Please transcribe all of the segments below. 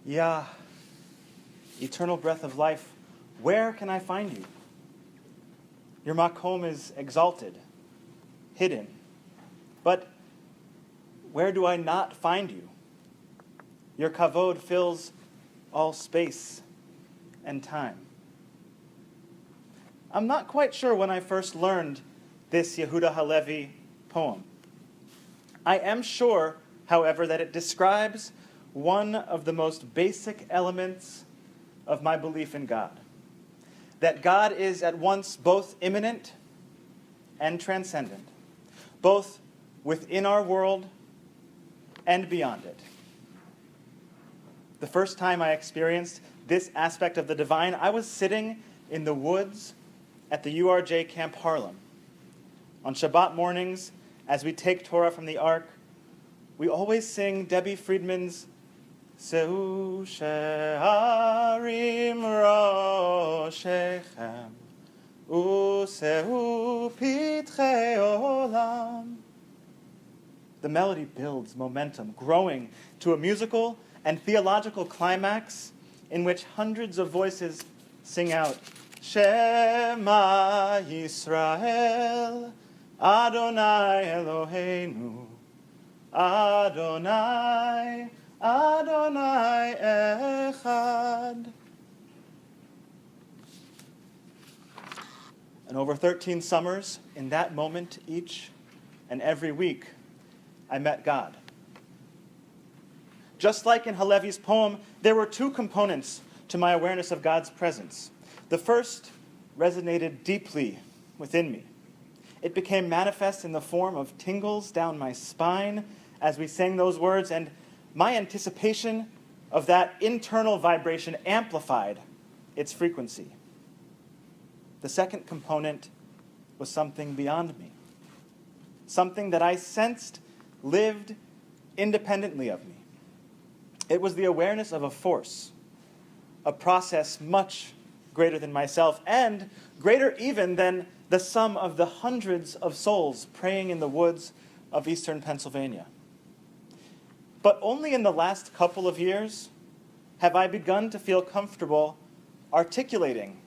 Yah, eternal breath of life, where can I find you? Your makom is exalted, hidden. But where do I not find you? Your kavod fills all space and time. I'm not quite sure when I first learned this Yehuda Halevi poem. I am sure, however, that it describes one of the most basic elements of my belief in God. That God is at once both immanent and transcendent, both within our world and beyond it. The first time I experienced this aspect of the divine, I was sitting in the woods at the URJ Camp Harlem. On Shabbat mornings, as we take Torah from the Ark, we always sing Debbie Friedman's Sehu she'arim roshechem u'sehu pitchei olam. The melody builds momentum, growing to a musical and theological climax in which hundreds of voices sing out, Shema Yisrael, Adonai Eloheinu, Adonai, Adonai Echad. And over 13 summers, in that moment each and every week, I met God. Just like in Halevi's poem, there were two components to my awareness of God's presence. The first resonated deeply within me. It became manifest in the form of tingles down my spine as we sang those words, and my anticipation of that internal vibration amplified its frequency. The second component was something beyond me, something that I sensed lived independently of me. It was the awareness of a force, a process much greater than myself, and greater even than the sum of the hundreds of souls praying in the woods of eastern Pennsylvania. But only in the last couple of years have I begun to feel comfortable articulating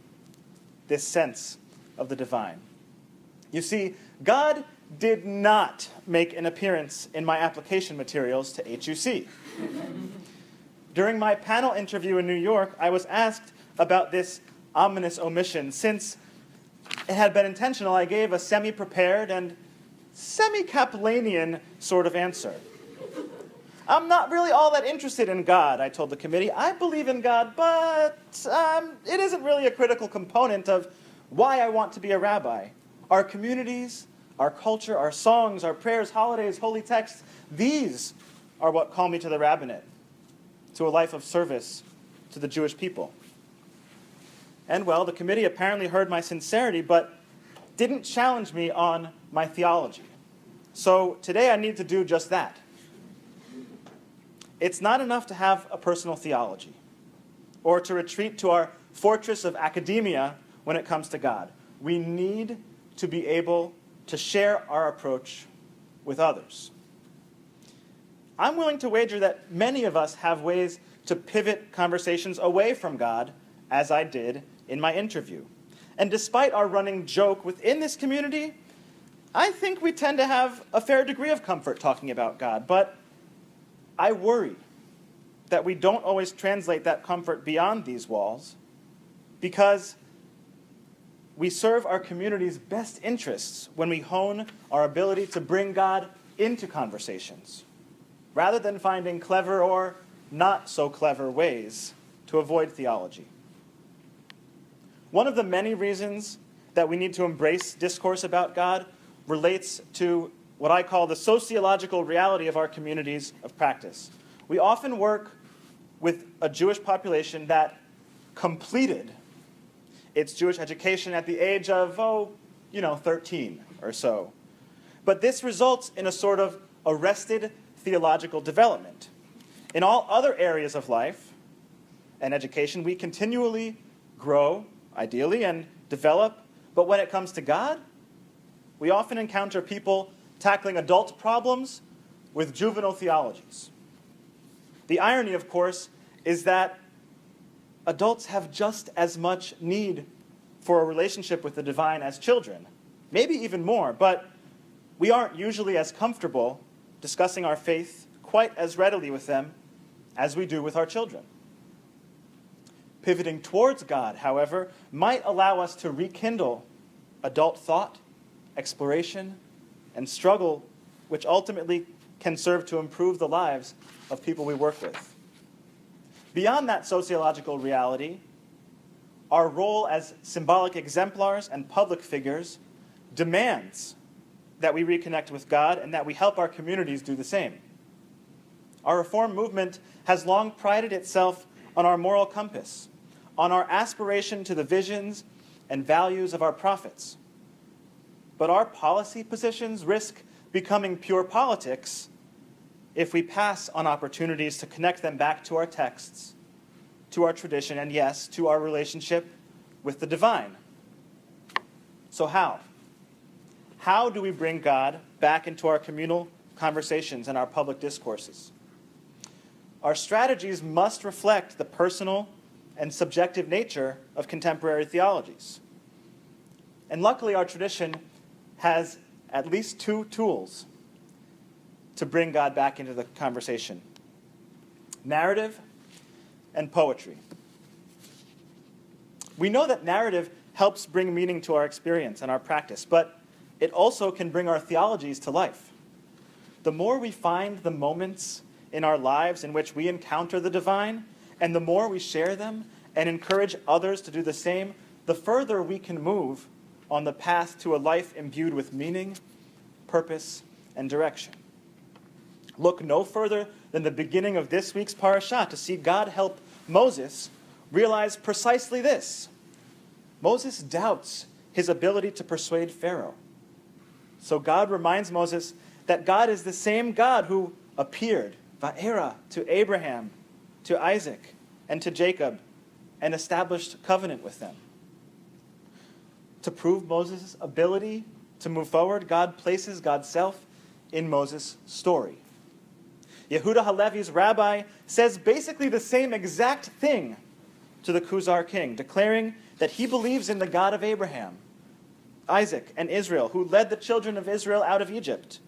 this sense of the divine. You see, God did not make an appearance in my application materials to HUC. During my panel interview in New York, I was asked about this ominous omission. Since it had been intentional, I gave a semi-prepared and semi-Kaplanian sort of answer. I'm not really all that interested in God, I told the committee. I believe in God, but it isn't really a critical component of why I want to be a rabbi. Our communities, our culture, our songs, our prayers, holidays, holy texts, these are what call me to the rabbinate, to a life of service to the Jewish people. And well, the committee apparently heard my sincerity, but didn't challenge me on my theology. So today I need to do just that. It's not enough to have a personal theology, or to retreat to our fortress of academia when it comes to God. We need to be able to share our approach with others. I'm willing to wager that many of us have ways to pivot conversations away from God, as I did in my interview. And despite our running joke within this community, I think we tend to have a fair degree of comfort talking about God. But I worry that we don't always translate that comfort beyond these walls, because we serve our community's best interests when we hone our ability to bring God into conversations, rather than finding clever or not so clever ways to avoid theology. One of the many reasons that we need to embrace discourse about God relates to what I call the sociological reality of our communities of practice. We often work with a Jewish population that completed its Jewish education at the age of, 13 or so. But this results in a sort of arrested theological development. In all other areas of life and education, we continually grow, ideally, and develop. But when it comes to God, we often encounter people tackling adult problems with juvenile theologies. The irony, of course, is that adults have just as much need for a relationship with the divine as children, maybe even more, but we aren't usually as comfortable discussing our faith quite as readily with them as we do with our children. Pivoting towards God, however, might allow us to rekindle adult thought, exploration, and struggle, which ultimately can serve to improve the lives of people we work with. Beyond that sociological reality, our role as symbolic exemplars and public figures demands that we reconnect with God and that we help our communities do the same. Our Reform movement has long prided itself on our moral compass, on our aspiration to the visions and values of our prophets. But our policy positions risk becoming pure politics if we pass on opportunities to connect them back to our texts, to our tradition, and yes, to our relationship with the divine. So how? How do we bring God back into our communal conversations and our public discourses? Our strategies must reflect the personal and subjective nature of contemporary theologies. And luckily, our tradition has at least two tools to bring God back into the conversation: narrative and poetry. We know that narrative helps bring meaning to our experience and our practice, but it also can bring our theologies to life. The more we find the moments in our lives in which we encounter the divine, and the more we share them and encourage others to do the same, the further we can move on the path to a life imbued with meaning, purpose, and direction. Look no further than the beginning of this week's parashah to see God help Moses realize precisely this. Moses doubts his ability to persuade Pharaoh. So God reminds Moses that God is the same God who appeared, Va'era, to Abraham, to Isaac, and to Jacob, and established covenant with them. To prove Moses' ability to move forward, God places God's self in Moses' story. Yehuda Halevi's rabbi says basically the same exact thing to the Khuzar king, declaring that he believes in the God of Abraham, Isaac, and Israel, who led the children of Israel out of Egypt.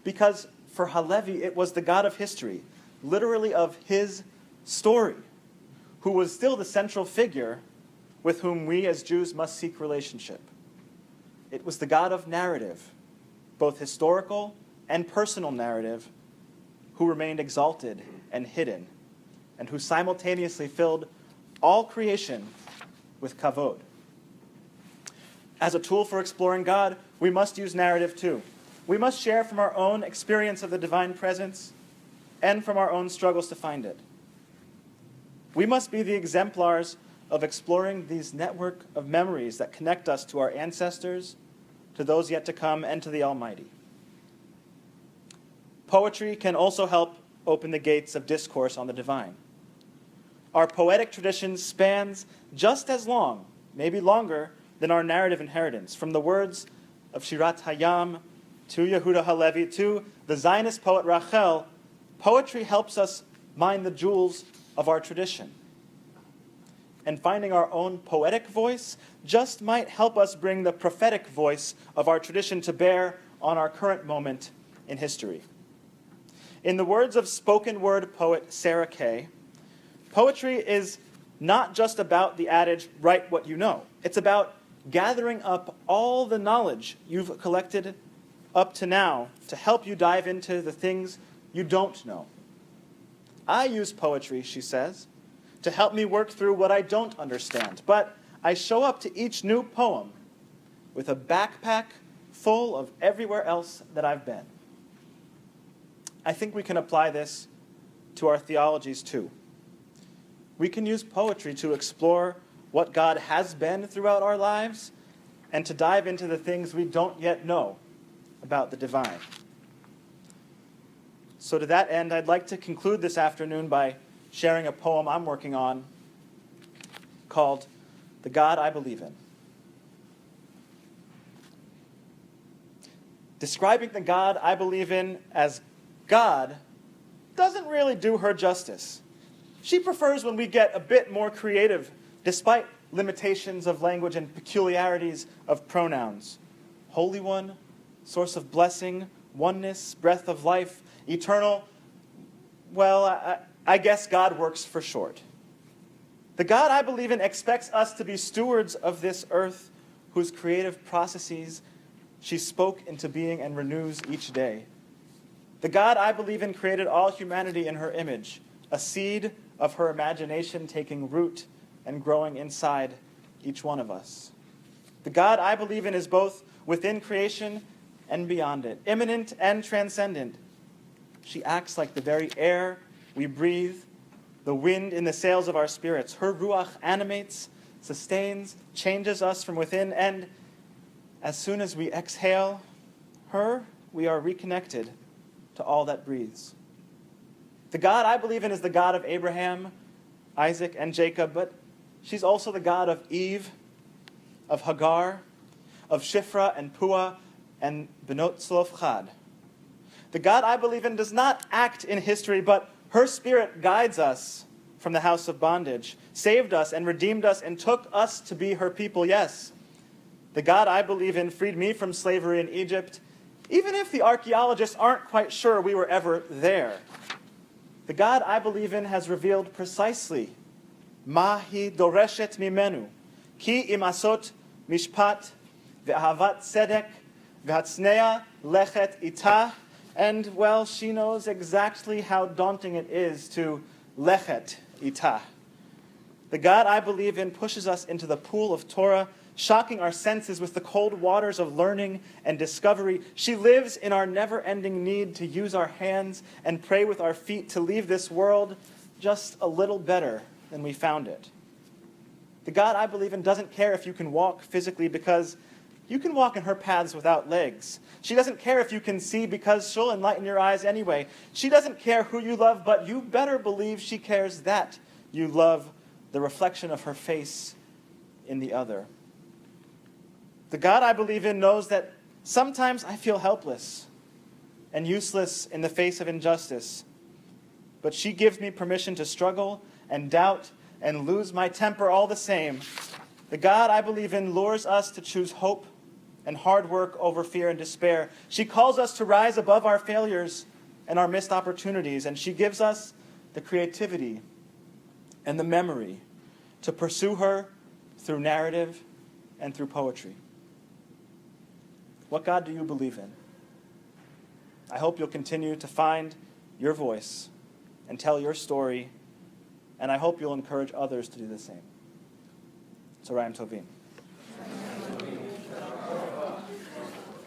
Because for Halevi, it was the God of history, literally of his story, who was still the central figure with whom we as Jews must seek relationship. It was the God of narrative, both historical and personal narrative, who remained exalted and hidden, and who simultaneously filled all creation with kavod. As a tool for exploring God, we must use narrative too. We must share from our own experience of the divine presence and from our own struggles to find it. We must be the exemplars of exploring these network of memories that connect us to our ancestors, to those yet to come, and to the Almighty. Poetry can also help open the gates of discourse on the divine. Our poetic tradition spans just as long, maybe longer, than our narrative inheritance. From the words of Shirat Hayam to Yehuda Halevi to the Zionist poet Rachel, poetry helps us mine the jewels of our tradition. And finding our own poetic voice just might help us bring the prophetic voice of our tradition to bear on our current moment in history. In the words of spoken word poet Sarah Kay, poetry is not just about the adage, write what you know. It's about gathering up all the knowledge you've collected up to now to help you dive into the things you don't know. I use poetry, she says, to help me work through what I don't understand, but I show up to each new poem with a backpack full of everywhere else that I've been. I think we can apply this to our theologies too. We can use poetry to explore what God has been throughout our lives and to dive into the things we don't yet know about the divine. So to that end, I'd like to conclude this afternoon by sharing a poem I'm working on called The God I Believe In. Describing the God I believe in as God doesn't really do her justice. She prefers when we get a bit more creative, despite limitations of language and peculiarities of pronouns. Holy One, source of blessing, oneness, breath of life, eternal. Well, I guess God works for short. The God I believe in expects us to be stewards of this earth, whose creative processes she spoke into being and renews each day. The God I believe in created all humanity in her image, a seed of her imagination taking root and growing inside each one of us. The God I believe in is both within creation and beyond it, immanent and transcendent. She acts like the very air we breathe, the wind in the sails of our spirits. Her ruach animates, sustains, changes us from within, and as soon as we exhale her, we are reconnected to all that breathes. The God I believe in is the God of Abraham, Isaac, and Jacob, but she's also the God of Eve, of Hagar, of Shifra and Puah, and Benot Tzlofchad. The God I believe in does not act in history, but her Spirit guides us from the house of bondage, saved us and redeemed us, and took us to be her people. Yes, the God I believe in freed me from slavery in Egypt, even if the archaeologists aren't quite sure we were ever there. The God I believe in has revealed precisely Mahi doreshet mimenu, ki imasot mishpat ve'ahavat tzedek ve'hatznea lechet itah. And, well, she knows exactly how daunting it is to lechet itah. The God I believe in pushes us into the pool of Torah, shocking our senses with the cold waters of learning and discovery. She lives in our never-ending need to use our hands and pray with our feet to leave this world just a little better than we found it. The God I believe in doesn't care if you can walk physically, because you can walk in her paths without legs. She doesn't care if you can see, because she'll enlighten your eyes anyway. She doesn't care who you love, but you better believe she cares that you love the reflection of her face in the other. The God I believe in knows that sometimes I feel helpless and useless in the face of injustice, but she gives me permission to struggle and doubt and lose my temper all the same. The God I believe in lures us to choose hope and hard work over fear and despair. She calls us to rise above our failures and our missed opportunities, and she gives us the creativity and the memory to pursue her through narrative and through poetry. What God do you believe in? I hope you'll continue to find your voice and tell your story, and I hope you'll encourage others to do the same. Tzorayim Tovim.